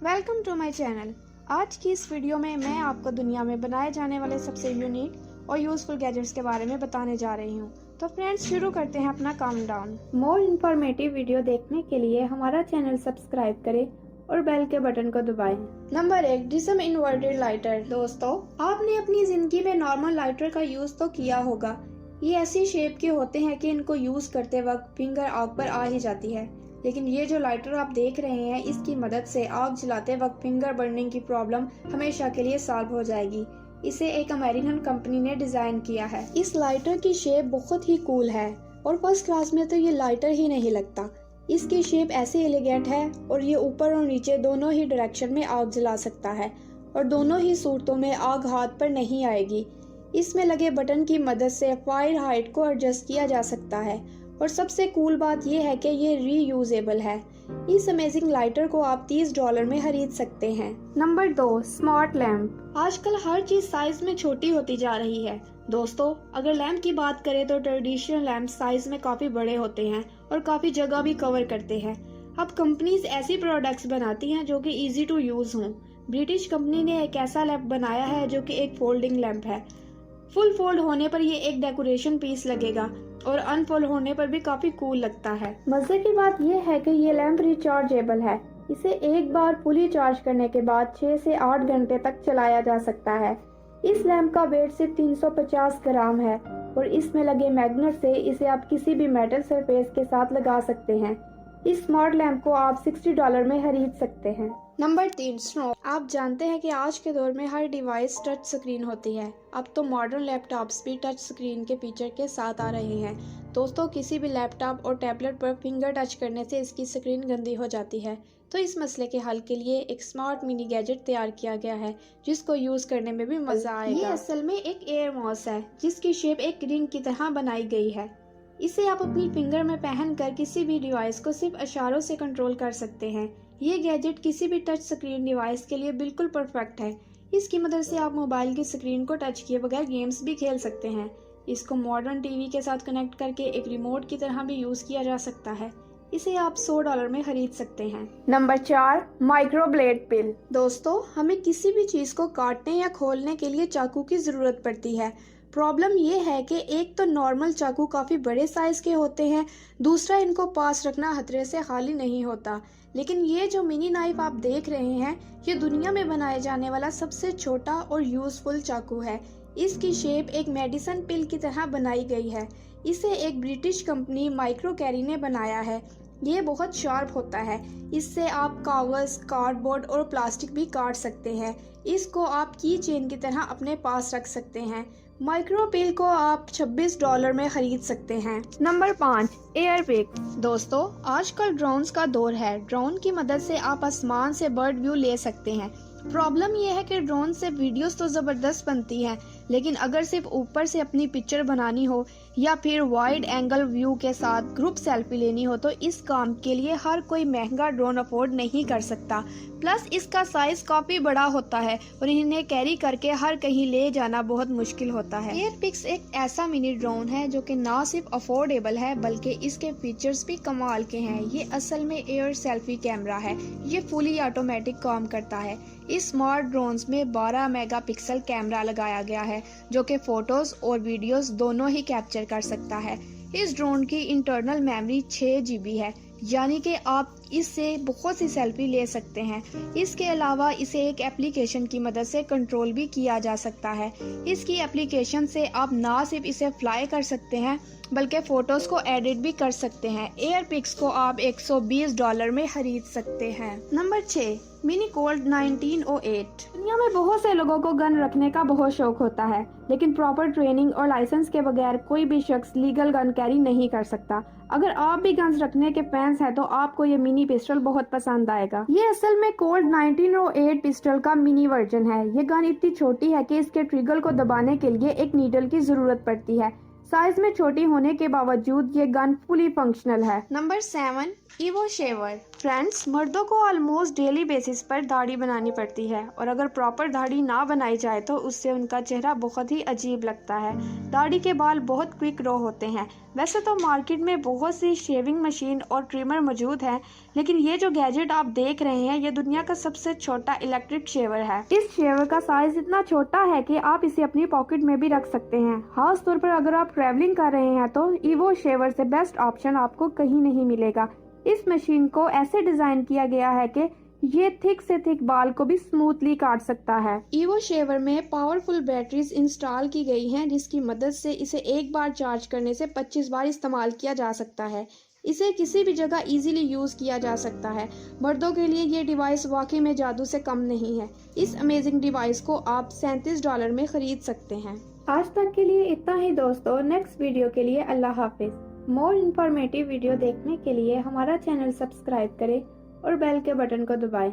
Welcome to my channel. आज की इस वीडियो में मैं आपको दुनिया में बनाए जाने वाले सबसे यूनिक और यूजफुल गैजेट्स के बारे में बताने जा रही हूँ। तो फ्रेंड्स, शुरू करते हैं अपना काउंटडाउन। मोर इन्फॉर्मेटिव वीडियो देखने के लिए हमारा चैनल सब्सक्राइब करें और बेल के बटन को दबाएं। नंबर 1, डिसम इन्वर्टेड लाइटर। दोस्तों, आपने अपनी जिंदगी में नॉर्मल लाइटर का यूज तो किया होगा। ये ऐसी शेप के होते हैं कि इनको यूज करते वक्त फिंगर आग पर आ ही जाती है, लेकिन ये जो लाइटर आप देख रहे हैं, इसकी मदद से आग जलाते वक्त फिंगर बर्निंग की प्रॉब्लम हमेशा के लिए सॉल्व हो जाएगी। इसे एक अमेरिकन कंपनी ने डिजाइन किया है। इस लाइटर की शेप बहुत ही कूल है और फर्स्ट क्लास में तो ये लाइटर ही नहीं लगता। इसकी शेप ऐसे एलिगेंट है और ये ऊपर और नीचे दोनों ही डायरेक्शन में आग जला सकता है और दोनों ही सूरतों में आग हाथ पर नहीं आएगी। इसमें लगे बटन की मदद से फायर हाइट को एडजस्ट किया जा सकता है और सबसे कूल बात यह है कि ये रीयूजेबल है। इस अमेजिंग लाइटर को आप $30 में खरीद सकते हैं। Number 2, smart lamp. आजकल हर चीज साइज में छोटी होती जा रही है। दोस्तों, अगर लैंप की बात करें तो ट्रेडिशनल लैंप साइज में काफी बड़े होते हैं और काफी जगह भी कवर करते हैं। अब कंपनीज ऐसी प्रोडक्ट्स बनाती हैं जो कि इजी टू यूज हों। ब्रिटिश कंपनी ने एक ऐसा लैंप बनाया है जो कि एक फोल्डिंग लैंप है। फुल फोल्ड होने पर ये एक डेकोरेशन पीस लगेगा और अनफोल्ड होने पर भी काफी कूल लगता है। मजे की बात यह है कि ये लैंप रिचार्जेबल है। इसे एक बार फुली चार्ज करने के बाद 6 से 8 घंटे तक चलाया जा सकता है। इस लैंप का वेट सिर्फ 350 ग्राम है और इसमें लगे मैग्नेट से इसे आप किसी भी मेटल सरफेस के साथ लगा सकते हैं। इस स्मार्ट लैंप को आप $60 में खरीद सकते हैं। Number 3, snow. आप जानते हैं कि आज के दौर में हर डिवाइस टच स्क्रीन होती है। अब तो मॉडर्न लैपटॉप्स भी टच स्क्रीन के फीचर के साथ आ रहे हैं। दोस्तों, किसी भी लैपटॉप और टैबलेट पर फिंगर टच करने से इसकी स्क्रीन गंदी हो जाती है, तो इस मसले के हल के लिए एक स्मार्ट मिनी गैजेट तैयार किया गया है जिसको यूज करने में भी मजा आएगा। ये असल में एक एयर मॉस है जिसकी शेप एक रिंग की तरह बनाई गई है। इसे आप अपनी फिंगर में पहनकर किसी भी डिवाइस को सिर्फ इशारों से कंट्रोल कर सकते हैं। ये गैजेट किसी भी टच स्क्रीन डिवाइस के लिए बिल्कुल परफेक्ट है। इसकी मदद से आप मोबाइल की स्क्रीन को टच किए बगैर गेम्स भी खेल सकते हैं। इसको मॉडर्न टीवी के साथ कनेक्ट करके एक रिमोट की तरह भी यूज किया जा सकता है। इसे आप $100 में खरीद सकते हैं। नंबर 4, माइक्रो ब्लेड पिल। दोस्तों, हमें किसी भी चीज को काटने या खोलने के लिए चाकू की जरूरत पड़ती है। प्रॉब्लम ये है कि एक तो नॉर्मल चाकू काफी बड़े साइज के होते हैं, दूसरा इनको पास रखना खतरे से खाली नहीं होता। लेकिन ये जो मिनी नाइफ आप देख रहे हैं, ये दुनिया में बनाए जाने वाला सबसे छोटा और यूजफुल चाकू है। इसकी शेप एक मेडिसिन पिल की तरह बनाई गई है। इसे एक ब्रिटिश कंपनी माइक्रो कैरी ने बनाया है। ये बहुत शार्प होता है। इससे आप कागज, कार्डबोर्ड और प्लास्टिक भी काट सकते हैं। इसको आप की चेन की तरह अपने पास रख सकते हैं। माइक्रो पिल को आप $26 में खरीद सकते हैं। नंबर 5, एयर पिक। दोस्तों, आजकल ड्रोन्स का दौर है। ड्रोन की मदद से आप आसमान से बर्ड व्यू ले सकते हैं। प्रॉब्लम यह है कि ड्रोन से वीडियोस तो जबरदस्त बनती हैं, लेकिन अगर सिर्फ ऊपर से अपनी पिक्चर बनानी हो या फिर वाइड एंगल व्यू के साथ ग्रुप सेल्फी लेनी हो तो इस काम के लिए हर कोई महंगा ड्रोन अफोर्ड नहीं कर सकता। प्लस इसका साइज काफी बड़ा होता है और इन्हें कैरी करके हर कहीं ले जाना बहुत मुश्किल होता है। एयर पिक्स एक ऐसा मिनी ड्रोन है जो कि ना सिर्फ अफोर्डेबल है बल्कि इसके फीचर्स भी कमाल के हैं। ये असल में एयर सेल्फी कैमरा है। ये फुली ऑटोमेटिक काम करता है। इस स्मार्ट ड्रोन्स में 12 मेगापिक्सल कैमरा लगाया गया है जो कि फोटोज और वीडियोस दोनों ही कैप्चर कर सकता है। इस ड्रोन की इंटरनल मेमोरी 6 GB है, यानी कि आप इससे बहुत सी सेल्फी ले सकते हैं। इसके अलावा इसे एक एप्लीकेशन की मदद से कंट्रोल भी किया जा सकता है। इसकी एप्लीकेशन से आप ना सिर्फ इसे फ्लाई कर सकते हैं बल्कि फोटोज को एडिट भी कर सकते हैं। एयर पिक्स को आप $120 में खरीद सकते हैं। Number 6, mini Colt 1908। दुनिया में बहुत से लोगों को गन रखने का बहुत शौक होता है, लेकिन प्रॉपर ट्रेनिंग और लाइसेंस के बगैर कोई भी शख्स लीगल गन कैरी नहीं कर सकता। अगर आप भी गन्स रखने के फैंस हैं तो आपको ये मिनी पिस्टल बहुत पसंद आएगा। ये असल में कोल्ट 1908 पिस्टल का मिनी वर्जन है। ये गन इतनी छोटी है कि इसके ट्रिगर को दबाने के लिए एक नीडल की जरूरत पड़ती है। साइज में छोटी होने के बावजूद ये गन फुली फंक्शनल है। Number 7, evo shaver. फ्रेंड्स, मर्दों को ऑलमोस्ट डेली बेसिस पर दाढ़ी बनानी पड़ती है और अगर प्रॉपर दाढ़ी ना बनाई जाए तो उससे उनका चेहरा बहुत ही अजीब लगता है। दाढ़ी के बाल बहुत क्विक ग्रो होते हैं। वैसे तो मार्केट में बहुत सी शेविंग मशीन और ट्रिमर मौजूद हैं, लेकिन ये जो गैजेट आप देख रहे हैं ये दुनिया का सबसे छोटा इलेक्ट्रिक शेवर है। इस शेवर का साइज इतना छोटा है कि आप इसे अपनी पॉकेट में भी रख सकते हैं। खास तौर पर अगर आप ट्रैवलिंग कर रहे हैं तो ईवो शेवर से बेस्ट ऑप्शन आपको कहीं नहीं मिलेगा। इस मशीन को ऐसे डिजाइन किया गया है कि ये थिक से थिक बाल को भी स्मूथली काट सकता है। ईवो शेवर में पावरफुल बैटरीज इंस्टॉल की गई हैं, जिसकी मदद से इसे एक बार चार्ज करने से 25 बार इस्तेमाल किया जा सकता है। इसे किसी भी जगह इजीली यूज किया जा सकता है। मर्दों के लिए ये डिवाइस वाकई में जादू से कम नहीं है। इस अमेजिंग डिवाइस को आप $37 में खरीद सकते हैं। आज तक के लिए इतना ही दोस्तों। नेक्स्ट वीडियो के लिए अल्लाह हाफिज। मोर इन्फॉर्मेटिव वीडियो देखने के लिए हमारा चैनल सब्सक्राइब करें और बेल के बटन को दबाएं।